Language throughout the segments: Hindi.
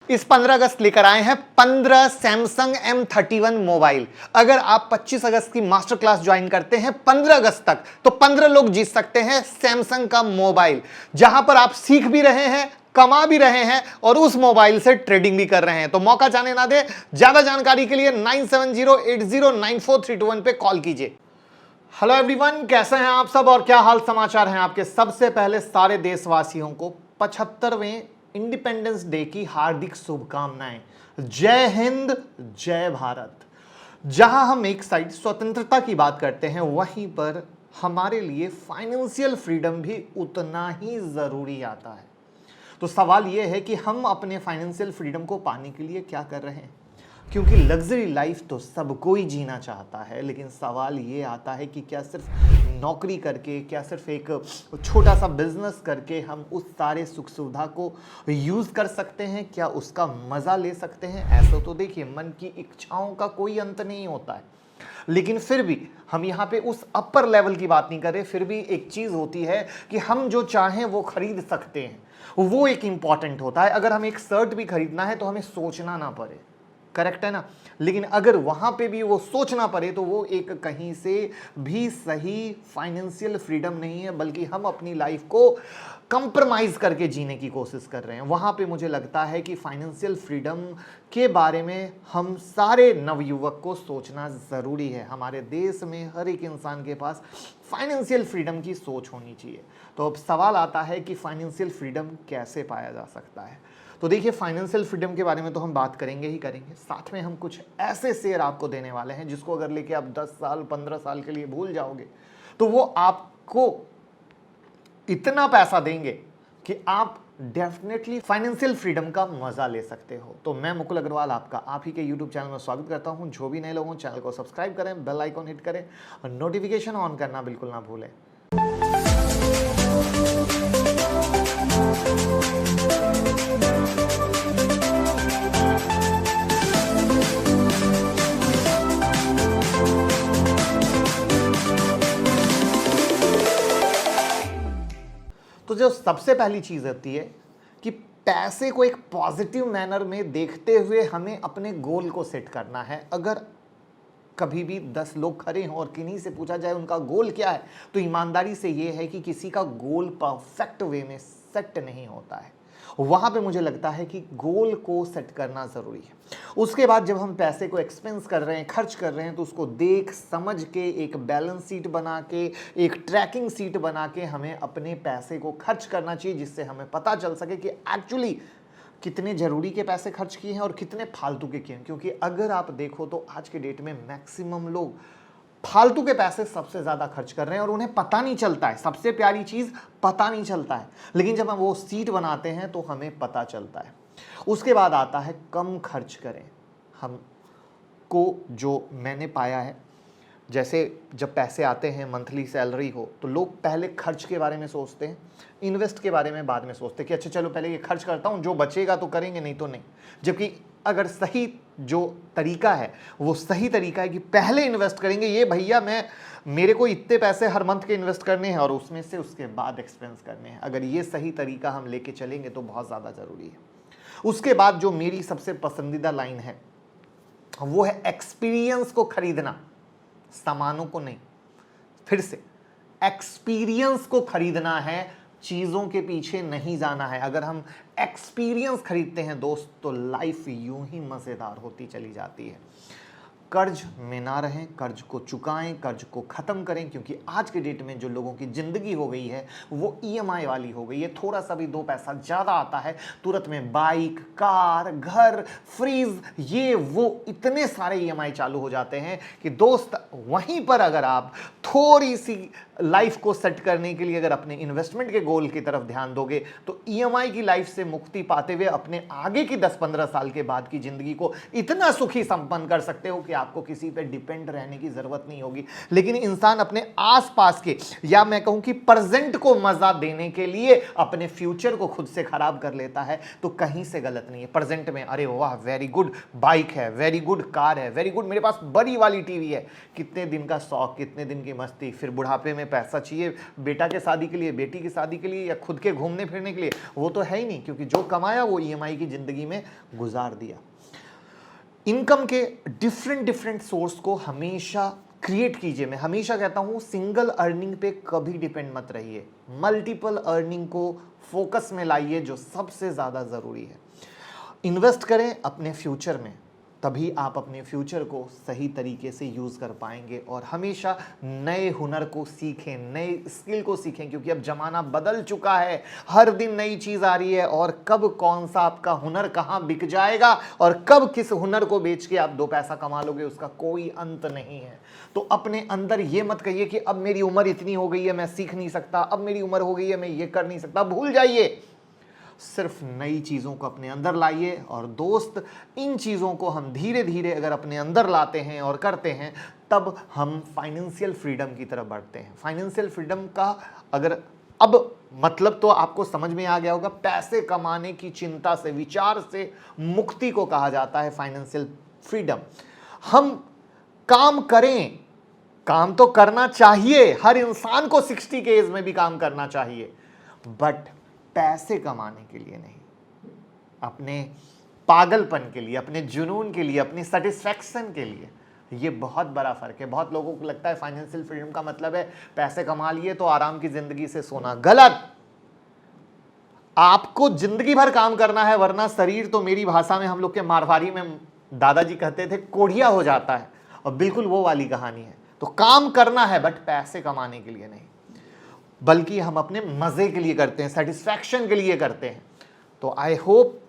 इस 15 अगस्त लेकर आए हैं 15 सैमसंग M31 मोबाइल। अगर आप 25 अगस्त की मास्टर क्लास ज्वाइन करते हैं 15 अगस्त तक, तो 15 लोग जीत सकते हैं सैमसंग का मोबाइल, जहां पर आप सीख भी रहे हैं, कमा भी रहे हैं और उस मोबाइल से ट्रेडिंग भी कर रहे हैं। तो मौका जाने ना दे। ज्यादा जानकारी के लिए 9708094321 पे कॉल कीजिए। हेलो एवरीवन, कैसे हैं आप सब और क्या हाल समाचार हैं आपके। सबसे पहले सारे देशवासियों को 75वें इंडिपेंडेंस डे की हार्दिक शुभकामनाएं। जय हिंद, जय भारत। जहां हम एक साइड स्वतंत्रता की बात करते हैं, वहीं पर हमारे लिए फाइनेंशियल फ्रीडम भी उतना ही जरूरी आता है। तो सवाल यह है कि हम अपने फाइनेंशियल फ्रीडम को पाने के लिए क्या कर रहे हैं, क्योंकि लग्जरी लाइफ तो सब कोई जीना चाहता है, लेकिन सवाल ये आता है कि क्या सिर्फ नौकरी करके, क्या सिर्फ एक छोटा सा बिजनेस करके हम उस सारे सुख सुविधा को यूज़ कर सकते हैं, क्या उसका मज़ा ले सकते हैं। ऐसा तो देखिए, मन की इच्छाओं का कोई अंत नहीं होता है, लेकिन फिर भी हम यहाँ पे उस अपर लेवल की बात नहीं कर रहे। फिर भी एक चीज़ होती है कि हम जो चाहें वो खरीद सकते हैं, वो एक इंपॉर्टेंट होता है। अगर हमें एक शर्ट भी खरीदना है तो हमें सोचना ना पड़े, करेक्ट है ना। लेकिन अगर वहां पे भी वो सोचना पड़े तो वो एक कहीं से भी सही फाइनेंशियल फ्रीडम नहीं है, बल्कि हम अपनी लाइफ को कंप्रोमाइज करके जीने की कोशिश कर रहे हैं। वहां पे मुझे लगता है कि फाइनेंशियल फ्रीडम के बारे में हम सारे नवयुवक को सोचना ज़रूरी है। हमारे देश में हर एक इंसान के पास फाइनेंशियल फ्रीडम की सोच होनी चाहिए। तो अब सवाल आता है कि फाइनेंशियल फ्रीडम कैसे पाया जा सकता है। तो देखिए, फाइनेंशियल फ्रीडम के बारे में तो हम बात करेंगे ही करेंगे, साथ में हम कुछ ऐसे शेयर आपको देने वाले हैं जिसको अगर लेके आप 10 साल 15 साल के लिए भूल जाओगे तो वो आपको इतना पैसा देंगे कि आप डेफिनेटली फाइनेंशियल फ्रीडम का मजा ले सकते हो। तो मैं मुकुल अग्रवाल आपका आप ही के यूट्यूब चैनल में स्वागत करता हूं। जो भी नए लोग हों, चैनल को सब्सक्राइब करें, बेल आइकॉन हिट करें और नोटिफिकेशन ऑन करना बिल्कुल ना भूलें। तो जो सबसे पहली चीज़ होती है कि पैसे को एक पॉजिटिव मैनर में देखते हुए हमें अपने गोल को सेट करना है। अगर कभी भी 10 लोग खड़े हों और किन्हीं से पूछा जाए उनका गोल क्या है, तो ईमानदारी से ये है कि किसी का गोल परफेक्ट वे में सेट नहीं होता है। वहाँ पे मुझे लगता है कि गोल को सेट करना ज़रूरी है। उसके बाद जब हम पैसे को एक्सपेंस कर रहे हैं, खर्च कर रहे हैं, तो उसको देख समझ के एक बैलेंस शीट बना के, एक ट्रैकिंग शीट बना के हमें अपने पैसे को खर्च करना चाहिए, जिससे हमें पता चल सके कि एक्चुअली कितने ज़रूरी के पैसे खर्च किए हैं और कितने फालतू के किए हैं। क्योंकि अगर आप देखो तो आज के डेट में मैक्सिमम लोग फालतू के पैसे सबसे ज़्यादा खर्च कर रहे हैं और उन्हें पता नहीं चलता है। सबसे प्यारी चीज़, पता नहीं चलता है, लेकिन जब हम वो सीट बनाते हैं तो हमें पता चलता है। उसके बाद आता है कम खर्च करें। हमको जो मैंने पाया है, जैसे जब पैसे आते हैं, मंथली सैलरी हो, तो लोग पहले खर्च के बारे में सोचते हैं, इन्वेस्ट के बारे में बाद में सोचते हैं कि अच्छा चलो पहले ये खर्च करता हूँ, जो बचेगा तो करेंगे, नहीं तो नहीं। जबकि अगर सही जो तरीका है वो सही तरीका है कि पहले इन्वेस्ट करेंगे, ये भैया मेरे को इतने पैसे हर मंथ के इन्वेस्ट करने हैं और उसमें से उसके बाद एक्सपेंस करने हैं। अगर ये सही तरीका हम लेके चलेंगे तो बहुत ज़्यादा ज़रूरी है। उसके बाद जो मेरी सबसे पसंदीदा लाइन है वो है एक्सपीरियंस को खरीदना, सामानों को नहीं। फिर से, एक्सपीरियंस को खरीदना है, चीज़ों के पीछे नहीं जाना है। अगर हम एक्सपीरियंस खरीदते हैं दोस्त, तो लाइफ यूं ही मज़ेदार होती चली जाती है। कर्ज में ना रहें, कर्ज को चुकाएं, कर्ज को ख़त्म करें, क्योंकि आज के डेट में जो लोगों की ज़िंदगी हो गई है वो ईएमआई वाली हो गई है। थोड़ा सा भी 2 पैसा ज़्यादा आता है, तुरंत में बाइक, कार, घर, फ्रीज, ये वो इतने सारे ईएमआई चालू हो जाते हैं कि दोस्त वहीं पर अगर आप थोड़ी सी लाइफ को सेट करने के लिए अगर अपने इन्वेस्टमेंट के गोल की तरफ ध्यान दोगे, तो ईएमआई की लाइफ से मुक्ति पाते हुए अपने आगे की 10-15 साल के बाद की ज़िंदगी को इतना सुखी संपन्न कर सकते हो कि आपको किसी पे डिपेंड रहने की ज़रूरत नहीं होगी। लेकिन इंसान अपने आसपास के, या मैं कहूँ कि प्रेजेंट को मज़ा देने के लिए अपने फ्यूचर को खुद से ख़राब कर लेता है, तो कहीं से गलत नहीं है। प्रेजेंट में अरे वाह वेरी गुड बाइक है, वेरी गुड कार है, वेरी गुड मेरे पास बड़ी वाली टीवी है, कितने दिन का शौक, कितने दिन की मस्ती, फिर बुढ़ापे में हमें पैसा चाहिए बेटा के शादी के लिए, बेटी की शादी के लिए, या खुद के घूमने फिरने के लिए, वो तो है ही नहीं, क्योंकि जो कमाया वो ईएमआई की जिंदगी में गुजार दिया। इनकम के डिफरेंट डिफरेंट सोर्स को हमेशा क्रिएट कीजिए। मैं हमेशा कहता हूं सिंगल अर्निंग पे कभी डिपेंड मत रहिए, मल्टीपल अर्निंग को फोकस में लाइए, जो सबसे ज्यादा जरूरी है। इन्वेस्ट करें अपने फ्यूचर में, तभी आप अपने फ्यूचर को सही तरीके से यूज कर पाएंगे। और हमेशा नए हुनर को सीखें, नए स्किल को सीखें, क्योंकि अब जमाना बदल चुका है, हर दिन नई चीज आ रही है, और कब कौन सा आपका हुनर कहां बिक जाएगा और कब किस हुनर को बेच के आप 2 पैसा कमा लोगे, उसका कोई अंत नहीं है। तो अपने अंदर ये मत कहिए कि अब मेरी उम्र इतनी हो गई है मैं सीख नहीं सकता, अब मेरी उम्र हो गई है मैं ये कर नहीं सकता, भूल जाइए। सिर्फ नई चीज़ों को अपने अंदर लाइए। और दोस्त, इन चीज़ों को हम धीरे धीरे अगर अपने अंदर लाते हैं और करते हैं, तब हम फाइनेंशियल फ्रीडम की तरफ बढ़ते हैं। फाइनेंशियल फ्रीडम का अगर अब मतलब तो आपको समझ में आ गया होगा, पैसे कमाने की चिंता से, विचार से मुक्ति को कहा जाता है फाइनेंशियल फ्रीडम। हम काम करें, काम तो करना चाहिए, हर इंसान को 60 के एज में भी काम करना चाहिए, बट पैसे कमाने के लिए नहीं, अपने पागलपन के लिए, अपने जुनून के लिए, अपनी सेटिस्फैक्शन के लिए। ये बहुत बड़ा फर्क है। बहुत लोगों को लगता है फाइनेंशियल फ्रीडम का मतलब है पैसे कमा लिए तो आराम की जिंदगी से सोना। गलत। आपको जिंदगी भर काम करना है, वरना शरीर तो, मेरी भाषा में, हम लोग के मारवाड़ी में दादाजी कहते थे, कोढ़िया हो जाता है। और बिल्कुल वो वाली कहानी है। तो काम करना है, बट पैसे कमाने के लिए नहीं, बल्कि हम अपने मजे के लिए करते हैं, सेटिस्फैक्शन के लिए करते हैं। तो आई होप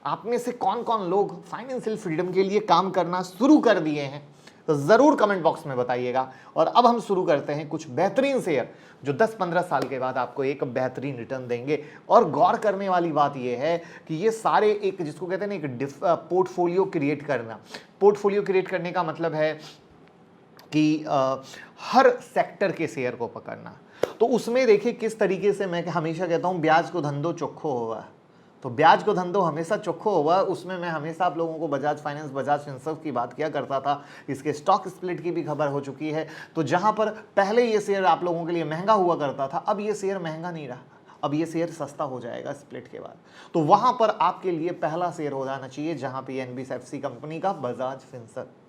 आप में से कौन कौन लोग फाइनेंशियल फ्रीडम के लिए काम करना शुरू कर दिए हैं, तो जरूर कमेंट बॉक्स में बताइएगा। और अब हम शुरू करते हैं कुछ बेहतरीन शेयर जो 10-15 साल के बाद आपको एक बेहतरीन रिटर्न देंगे। और गौर करने वाली बात यह है कि ये सारे एक, जिसको कहते हैं ना, एक पोर्टफोलियो क्रिएट करना। पोर्टफोलियो क्रिएट करने का मतलब है कि हर सेक्टर के शेयर को पकड़ना। तो उसमें देखिए किस तरीके से, मैं हमेशा कहता हूं ब्याज को धंधो चोखो हुआ। तो ब्याज को धंधो हमेशा चोखो हुआ। उसमें मैं हमेशा आप लोगों को बजाज फाइनेंस, बजाज फिनसर्व की बात किया करता था। इसके स्टॉक स्प्लिट की भी खबर हो चुकी है। तो जहां पर पहले ये शेयर आप लोगों के लिए महंगा हुआ करता था, अब ये शेयर महंगा नहीं रहा, अब ये शेयर सस्ता हो जाएगा स्प्लिट के बाद। तो वहां पर आपके लिए पहला शेयर हो जाना चाहिए जहां पे एनबीएफसी कंपनी का बजाज फिनसर्व।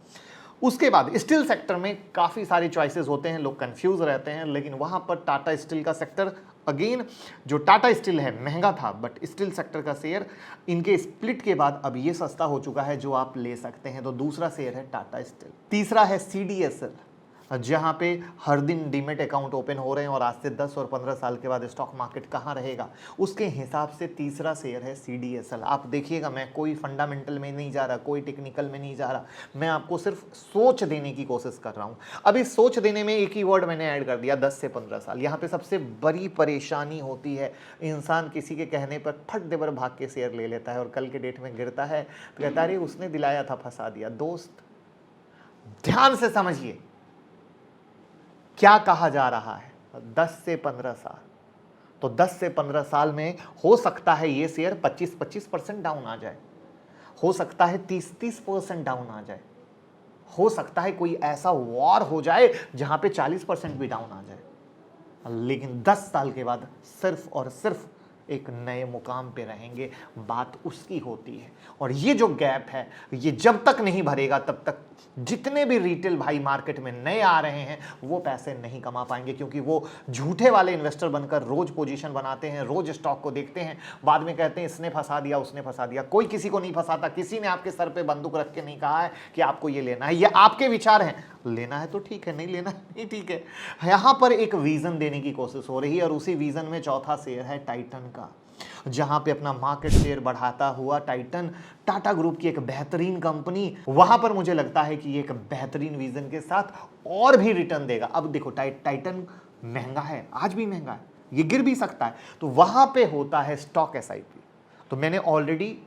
उसके बाद स्टील सेक्टर में काफ़ी सारे चॉइसेस होते हैं, लोग कंफ्यूज रहते हैं, लेकिन वहाँ पर टाटा स्टील का सेक्टर, अगेन जो टाटा स्टील है महंगा था, बट स्टील सेक्टर का शेयर इनके स्प्लिट के बाद अब ये सस्ता हो चुका है, जो आप ले सकते हैं। तो दूसरा शेयर है टाटा स्टील। तीसरा है सीडीएसएल, जहां पे हर दिन डीमेट अकाउंट ओपन हो रहे हैं, और आज से 10 और 15 साल के बाद स्टॉक मार्केट कहां रहेगा, उसके हिसाब से तीसरा शेयर है सीडीएसएल। आप देखिएगा, मैं कोई फंडामेंटल में नहीं जा रहा, कोई टेक्निकल में नहीं जा रहा, मैं आपको सिर्फ सोच देने की कोशिश कर रहा हूं। अब इस सोच देने में एक ही वर्ड मैंने ऐड कर दिया, 10 से 15 साल। यहाँ पे सबसे बड़ी परेशानी होती है, इंसान किसी के कहने पर फट देवर भाग के शेयर ले लेता है, और कल के डेट में गिरता है तो कहता है अरे उसने दिलाया था, फंसा दिया। दोस्त ध्यान से समझिए क्या कहा जा रहा है। 10 से 15 साल, तो 10 से 15 साल में हो सकता है ये शेयर 25% डाउन आ जाए, हो सकता है 30% डाउन आ जाए, हो सकता है कोई ऐसा वॉर हो जाए जहां पे 40% भी डाउन आ जाए, लेकिन 10 साल के बाद सिर्फ और सिर्फ एक नए मुकाम पे रहेंगे। बात उसकी होती है। और ये जो गैप है, ये जब तक नहीं भरेगा तब तक जितने भी रिटेल भाई मार्केट में नए आ रहे हैं वो पैसे नहीं कमा पाएंगे, क्योंकि वो झूठे वाले इन्वेस्टर बनकर रोज पोजीशन बनाते हैं, रोज स्टॉक को देखते हैं, बाद में कहते हैं इसने फंसा दिया, उसने फंसा दिया। कोई किसी को नहीं फंसाता। किसी ने आपके सर पे बंदूक रख के नहीं कहा है कि आपको ये लेना है। ये आपके विचार हैं, लेना है तो ठीक है, नहीं लेना नहीं ठीक है। यहां पर एक विजन देने की कोशिश हो रही है, और उसी विजन में चौथा शेयर है टाइटन का, जहां पे अपना मार्केट शेयर बढ़ाता हुआ टाइटन, टाटा ग्रुप की एक बेहतरीन कंपनी, वहां पर मुझे लगता है कि एक बेहतरीन विजन के साथ और भी रिटर्न देगा। अब देखो टाइटन महंगा है, आज भी महंगा है, ये गिर भी सकता है, तो वहां पे होता है स्टॉक एसआईपी। तो मैंने ऑलरेडी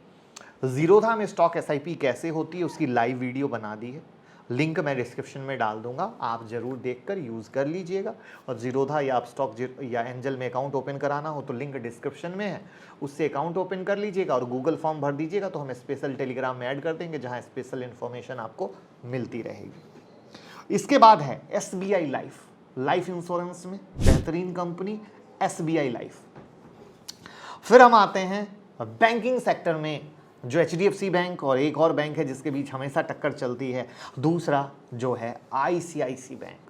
जीरोधा में स्टॉक एसआईपी कैसे होती है उसकी लाइव वीडियो बना दी है, लिंक मैं डिस्क्रिप्शन में डाल दूंगा, आप जरूर देखकर यूज़ कर लीजिएगा। और जीरोधा या आप स्टॉक या एंजल में अकाउंट ओपन कराना हो तो लिंक डिस्क्रिप्शन में है, उससे अकाउंट ओपन कर लीजिएगा और गूगल फॉर्म भर दीजिएगा, तो हम स्पेशल टेलीग्राम में ऐड कर देंगे जहां स्पेशल इन्फॉर्मेशन आपको मिलती रहेगी। इसके बाद है एसबीआई लाइफ। लाइफ इंश्योरेंस में बेहतरीन कंपनी SBI लाइफ। फिर हम आते हैं बैंकिंग सेक्टर में, जो HDFC बैंक और एक और बैंक है जिसके बीच हमेशा टक्कर चलती है, दूसरा जो है ICICI बैंक।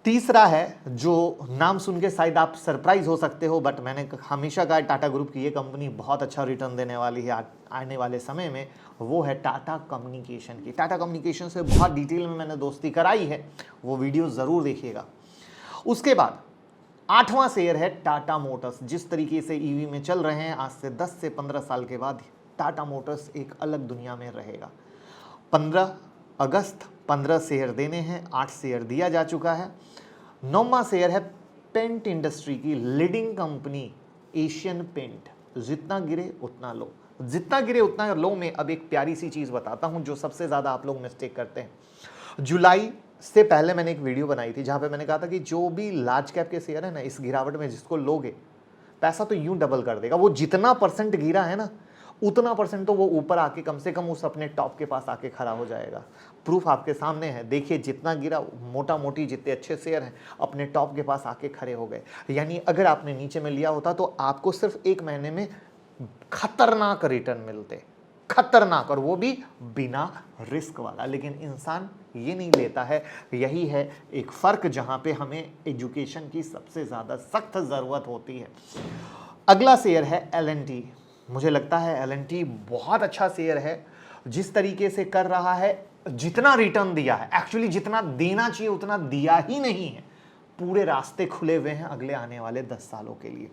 तीसरा है जो नाम सुन के शायद आप सरप्राइज हो सकते हो, बट मैंने हमेशा कहा टाटा ग्रुप की ये कंपनी बहुत अच्छा रिटर्न देने वाली है आने वाले समय में, वो है टाटा कम्युनिकेशन की। टाटा कम्युनिकेशन से बहुत डिटेल में मैंने दोस्ती कराई है, वो वीडियो ज़रूर देखिएगा। उसके बाद 8वां शेयर है टाटा मोटर्स। जिस तरीके से EV में चल रहे हैं, आज से 10 से 15 साल के बाद टाटा मोटर्स एक अलग दुनिया में रहेगा। 15 अगस्त 15 शेयर देने हैं, 8 शेयर दिया जा चुका है। 9वां शेयर है पेंट इंडस्ट्री की लीडिंग कंपनी एशियन पेंट। जितना गिरे उतना लो, जितना गिरे उतना लो में अब एक प्यारी सी चीज़ बताता हूं जो सबसे ज़्यादा आप लोग मिस्टेक करते हैं। जुलाई से पहले मैंने एक वीडियो बनाई थी जहां पे मैंने कहा था कि जो भी लार्ज कैप के शेयर है ना, इस गिरावट में जिसको लोगे पैसा तो यूं डबल कर देगा। वो जितना परसेंट गिरा है ना, उतना परसेंट तो वो ऊपर आके कम से कम उस अपने टॉप के पास आके खड़ा हो जाएगा। प्रूफ आपके सामने है, देखिए जितना गिरा मोटा मोटी जितने अच्छे शेयर हैं अपने टॉप के पास आके खड़े हो गए। यानी अगर आपने नीचे में लिया होता तो आपको सिर्फ 1 महीने में खतरनाक रिटर्न मिलते, खतरनाक, और वो भी बिना रिस्क वाला। लेकिन इंसान ये नहीं लेता है। यही है एक फ़र्क जहां पे हमें एजुकेशन की सबसे ज़्यादा सख्त ज़रूरत होती है। अगला शेयर है L&T। मुझे लगता है L&T बहुत अच्छा शेयर है। जिस तरीके से कर रहा है, जितना रिटर्न दिया है, एक्चुअली जितना देना चाहिए उतना दिया ही नहीं है। पूरे रास्ते खुले हुए हैं अगले आने वाले 10 सालों के लिए।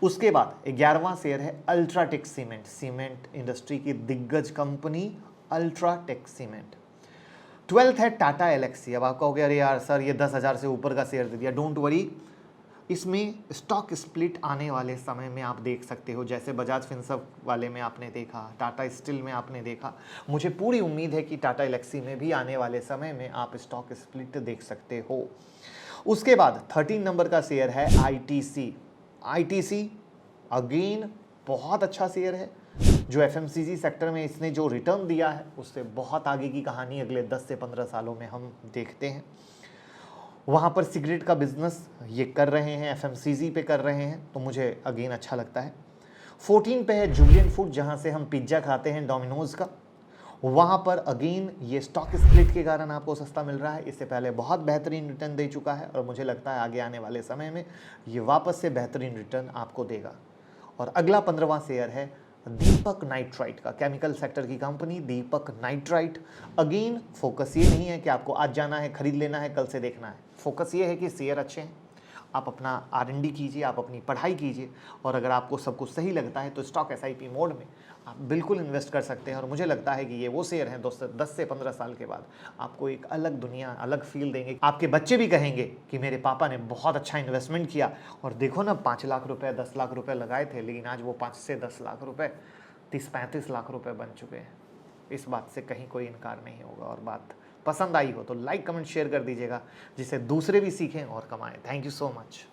उसके बाद 11वां शेयर है अल्ट्राटेक सीमेंट। सीमेंट इंडस्ट्री की दिग्गज कंपनी अल्ट्राटेक सीमेंट। 12th है टाटा एलेक्सी। अब आप कहोगे अरे यार सर ये 10,000 से ऊपर का शेयर दे दिया। डोंट वरी, इसमें स्टॉक स्प्लिट आने वाले समय में आप देख सकते हो, जैसे बजाज फिनसर्व वाले में आपने देखा, टाटा स्टील में आपने देखा। मुझे पूरी उम्मीद है कि टाटा एलेक्सी में भी आने वाले समय में आप स्टॉक स्प्लिट देख सकते हो। उसके बाद 13 नंबर का शेयर है ITC। ITC अगेन बहुत अच्छा शेयर है। जो FMCG सेक्टर में इसने जो रिटर्न दिया है उससे बहुत आगे की कहानी अगले 10 से 15 सालों में हम देखते हैं। वहाँ पर सिगरेट का बिजनेस ये कर रहे हैं, FMCG पे कर रहे हैं, तो मुझे अगेन अच्छा लगता है। 14 पे है जुबिलेंट फूड, जहाँ से हम पिज्ज़ा खाते हैं डोमिनोज़ का। वहाँ पर अगेन ये स्टॉक स्प्लिट के कारण आपको सस्ता मिल रहा है। इससे पहले बहुत बेहतरीन रिटर्न दे चुका है और मुझे लगता है आगे आने वाले समय में ये वापस से बेहतरीन रिटर्न आपको देगा। और अगला 15वां शेयर है दीपक नाइट्राइट का। केमिकल सेक्टर की कंपनी दीपक नाइट्राइट। अगेन फोकस ये नहीं है कि आपको आज जाना है खरीद लेना है कल से देखना है। फोकस ये है कि शेयर अच्छे हैं, आप अपना R&D कीजिए, आप अपनी पढ़ाई कीजिए, और अगर आपको सब कुछ सही लगता है तो स्टॉक SIP मोड में आप बिल्कुल इन्वेस्ट कर सकते हैं। और मुझे लगता है कि ये वो शेयर हैं दोस्तों 10 से 15 साल के बाद आपको एक अलग दुनिया, अलग फील देंगे। आपके बच्चे भी कहेंगे कि मेरे पापा ने बहुत अच्छा इन्वेस्टमेंट किया, और देखो ना 5 लाख रुपए 10 लाख रुपए लगाए थे, लेकिन आज वो 5 से 10 लाख रुपए 30-35 लाख रुपए बन चुके हैं। इस बात से कहीं कोई इनकार नहीं होगा। और बात पसंद आई हो तो लाइक कमेंट शेयर कर दीजिएगा, जिससे दूसरे भी सीखें और कमाएं। Thank you so much.